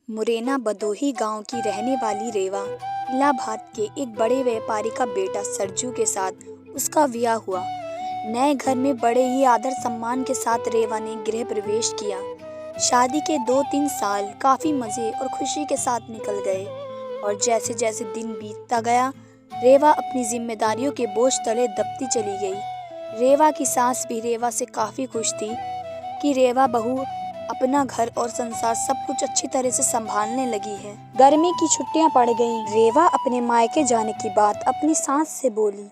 मुरैना भदोही गांव की रहने वाली रेवा इलाहाबाद के एक बड़े व्यापारी का बेटा सरजू के साथ उसका ब्याह हुआ। नए घर में बड़े ही आदर सम्मान के साथ रेवा ने गृह प्रवेश किया। शादी के 2-3 साल काफी मजे और खुशी के साथ निकल गए और जैसे जैसे दिन बीतता गया रेवा अपनी जिम्मेदारियों के बोझ तले दबती चली गई। रेवा की सास भी रेवा से काफी खुश थी कि रेवा बहू अपना घर और संसार सब कुछ अच्छी तरह से संभालने लगी है। गर्मी की छुट्टियां पड़ गईं। रेवा अपने मायके जाने की बात अपनी सास से बोली।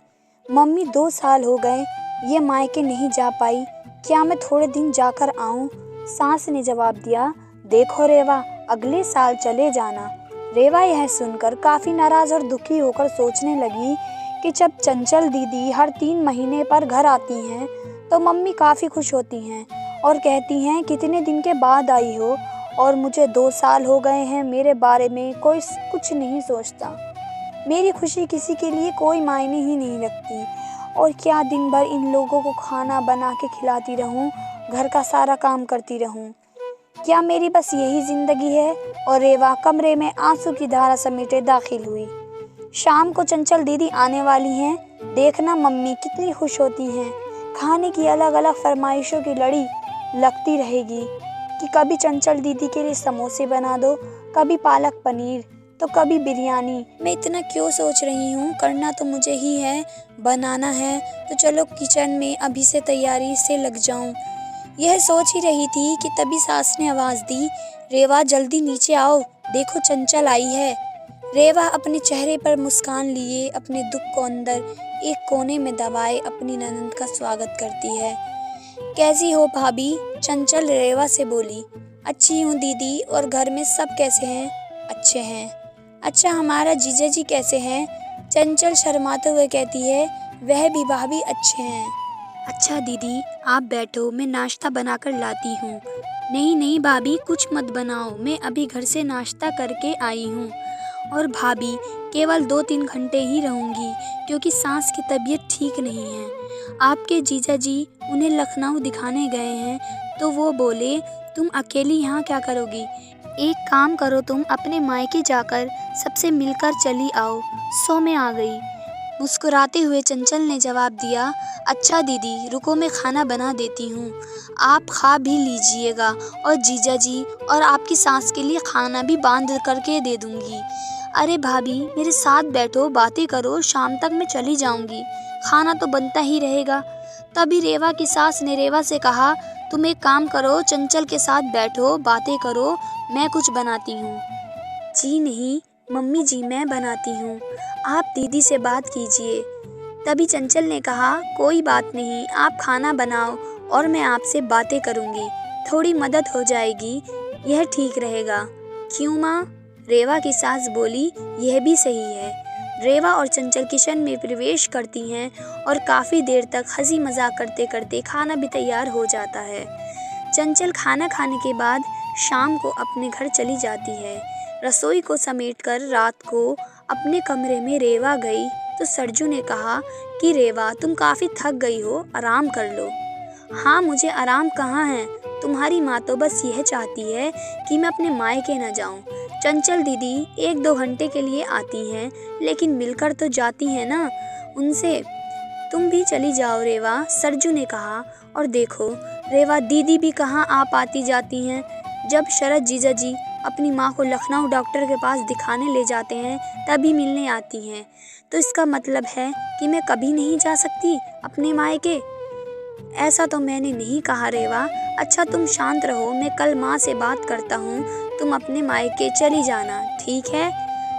मम्मी 2 साल हो गए ये मायके नहीं जा पाई, क्या मैं थोड़े दिन जाकर आऊं? सास ने जवाब दिया, देखो रेवा, अगले साल चले जाना। रेवा यह सुनकर काफी नाराज और दुखी होकर सोचने लगी कि जब चंचल दीदी हर 3 महीने पर घर आती हैं तो मम्मी काफी खुश होती हैं और कहती हैं कितने दिन के बाद आई हो, और मुझे 2 साल हो गए हैं मेरे बारे में कोई कुछ नहीं सोचता। मेरी खुशी किसी के लिए कोई मायने ही नहीं रखती, और क्या दिन भर इन लोगों को खाना बना के खिलाती रहूं, घर का सारा काम करती रहूं? क्या मेरी बस यही जिंदगी है? और रेवा कमरे में आंसू की धारा समेटे दाखिल हुई। शाम को चंचल दीदी आने वाली हैं, देखना मम्मी कितनी खुश होती हैं। खाने की अलग अलग फरमाइशों की लड़ी लगती रहेगी कि कभी चंचल दीदी के लिए समोसे बना दो, कभी पालक पनीर, तो कभी बिरयानी। मैं इतना क्यों सोच रही हूँ, करना तो मुझे ही है, बनाना है तो चलो किचन में अभी से तैयारी से लग जाऊँ। यह सोच ही रही थी कि तभी सास ने आवाज़ दी, रेवा जल्दी नीचे आओ, देखो चंचल आई है। रेवा अपने चेहरे पर मुस्कान लिए अपने दुख को अंदर एक कोने में दबाए अपनी ननंद का स्वागत करती है। कैसी हो भाभी? चंचल रेवा से बोली। अच्छी हूँ दीदी, और घर में सब कैसे हैं? अच्छे हैं। अच्छा, हमारा जीजा जी कैसे हैं? चंचल शर्माते हुए कहती है, वह भी भाभी अच्छे हैं। अच्छा दीदी आप बैठो, मैं नाश्ता बनाकर लाती हूँ। नहीं नहीं भाभी, कुछ मत बनाओ, मैं अभी घर से नाश्ता करके आई हूँ, और भाभी केवल 2-3 घंटे ही रहूँगी क्योंकि सास की तबीयत ठीक नहीं है। आपके जीजा जी उन्हें लखनऊ दिखाने गए हैं तो वो बोले तुम अकेली यहाँ क्या करोगी? एक काम करो, तुम अपने मायके जाकर सबसे मिलकर चली आओ। सो मैं आ गई। मुस्कुराते हुए चंचल ने जवाब दिया, अच्छा दीदी रुको, मैं खाना बना देती हूँ, आप खा भी लीजिएगा और जीजा जी और आपकी सास के लिए खाना भी बांध करके दे दूँगी। अरे भाभी मेरे साथ बैठो, बातें करो, शाम तक मैं चली जाऊँगी, खाना तो बनता ही रहेगा। तभी रेवा की सास ने रेवा से कहा, तुम एक काम करो, चंचल के साथ बैठो, बातें करो, मैं कुछ बनाती हूँ। जी नहीं मम्मी जी, मैं बनाती हूँ, आप दीदी से बात कीजिए। तभी चंचल ने कहा, कोई बात नहीं, आप खाना बनाओ और मैं आपसे बातें करूँगी, थोड़ी मदद हो जाएगी, यह ठीक रहेगा। क्यों माँ? रेवा की सास बोली, यह भी सही है। रेवा और चंचल किचन में प्रवेश करती हैं और काफ़ी देर तक हंसी मजाक करते करते खाना भी तैयार हो जाता है। चंचल खाना खाने के बाद शाम को अपने घर चली जाती है। रसोई को समेटकर रात को अपने कमरे में रेवा गई तो सरजू ने कहा कि रेवा तुम काफ़ी थक गई हो, आराम कर लो। हाँ मुझे आराम कहाँ है, तुम्हारी माँ तो बस यह चाहती है कि मैं अपने मायके न जाऊँ। चंचल दीदी 1-2 घंटे के लिए आती हैं, लेकिन मिलकर तो जाती हैं ना उनसे। तुम भी चली जाओ रेवा, सरजू ने कहा। और देखो रेवा, दीदी भी कहाँ आप आती जाती हैं। जब शरद जीजा जी अपनी माँ को लखनऊ डॉक्टर के पास दिखाने ले जाते हैं तभी मिलने आती हैं, तो इसका मतलब है कि मैं कभी नहीं जा सकती अपने मायके? ऐसा तो मैंने नहीं कहा रेवा। अच्छा तुम शांत रहो, मैं कल माँ से बात करता हूँ, तुम अपने मायके चली जाना, ठीक है?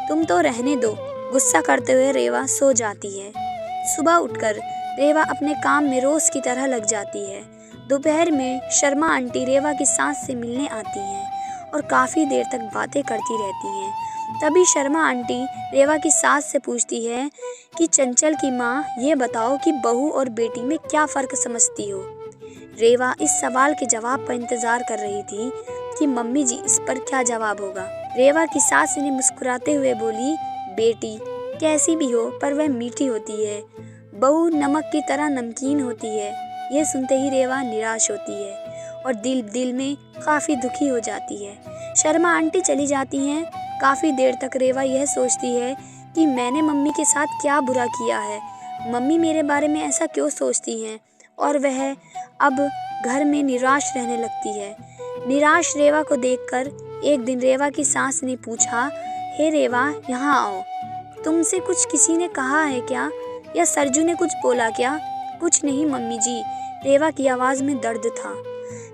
तुम तो रहने दो। गुस्सा करते हुए रेवा सो जाती है। सुबह उठकर रेवा अपने काम में रोज की तरह लग जाती है। दोपहर में शर्मा आंटी रेवा की सास से मिलने आती हैं और काफ़ी देर तक बातें करती रहती हैं। तभी शर्मा आंटी रेवा की सास से पूछती है कि चंचल की माँ, ये बताओ कि बहू और बेटी में क्या फ़र्क समझती हो? रेवा इस सवाल के जवाब पर इंतज़ार कर रही थी कि मम्मी जी इस पर क्या जवाब होगा। रेवा की सास ने मुस्कुराते हुए बोली, बेटी कैसी भी हो पर वह मीठी होती है, बहू नमक की तरह नमकीन होती है। यह सुनते ही रेवा निराश होती है और दिल में काफ़ी दुखी हो जाती है। शर्मा आंटी चली जाती हैं। काफ़ी देर तक रेवा यह सोचती है कि मैंने मम्मी के साथ क्या बुरा किया है, मम्मी मेरे बारे में ऐसा क्यों सोचती हैं, और वह अब घर में निराश रहने लगती है। निराश रेवा को देखकर एक दिन रेवा की सास ने पूछा, हे रेवा, यहाँ आओ। तुमसे कुछ किसी ने कहा है क्या, या सरजू ने कुछ बोला क्या? कुछ नहीं मम्मी जी, रेवा की आवाज़ में दर्द था।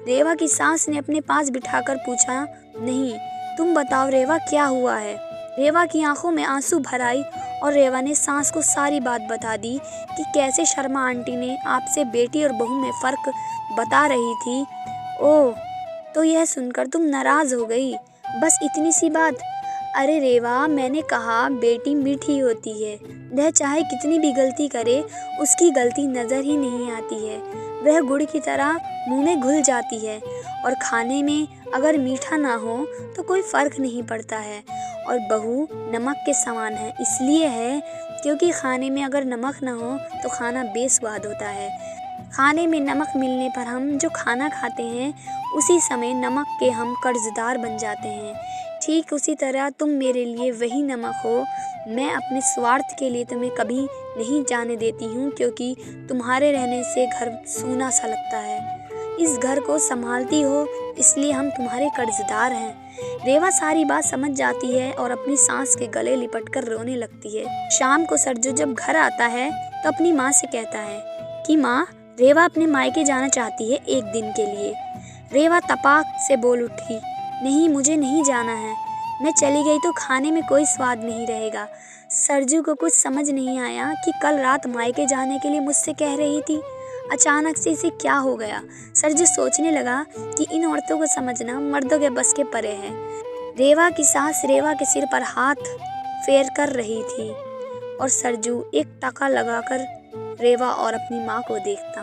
रेवा की सास ने अपने पास बिठाकर पूछा, नहीं, तुम बताओ रेवा, क्या हुआ है? रेवा की आंखों में आंसू भर आई और रेवा ने सास को सारी बात बता दी कि कैसे शर्मा आंटी ने आपसे बेटी और बहू में फ़र्क बता रही थी। ओह, तो यह सुनकर तुम नाराज़ हो गई, बस इतनी सी बात? अरे रेवा, मैंने कहा बेटी मीठी होती है, वह चाहे कितनी भी गलती करे उसकी गलती नज़र ही नहीं आती है, वह गुड़ की तरह मुंह में घुल जाती है, और खाने में अगर मीठा ना हो तो कोई फ़र्क नहीं पड़ता है, और बहू नमक के समान है, इसलिए है क्योंकि खाने में अगर नमक ना हो तो खाना बेस्वाद होता है। खाने में नमक मिलने पर हम जो खाना खाते हैं उसी समय नमक के हम कर्जदार बन जाते हैं। ठीक उसी तरह तुम मेरे लिए वही नमक हो। मैं अपने स्वार्थ के लिए तुम्हें कभी नहीं जाने देती हूँ, क्योंकि तुम्हारे रहने से घर सूना सा लगता है। इस घर को संभालती हो इसलिए हम तुम्हारे कर्जदार हैं। रेवा सारी बात समझ जाती है और अपनी सास के गले लिपटकर रोने लगती है। शाम को सरजू जब घर आता है तो अपनी माँ से कहता है कि माँ, रेवा अपने मायके जाना चाहती है एक दिन के लिए। रेवा तपाक से बोल उठी, नहीं, मुझे नहीं जाना है, मैं चली गई तो खाने में कोई स्वाद नहीं रहेगा। सरजू को कुछ समझ नहीं आया कि कल रात मायके जाने के लिए मुझसे कह रही थी, अचानक से इसे क्या हो गया। सरजू सोचने लगा कि इन औरतों को समझना मर्दों के बस के परे है। रेवा की सास रेवा के सिर पर हाथ फेर कर रही थी और सरजू एक टका लगाकर रेवा और अपनी माँ को देखता।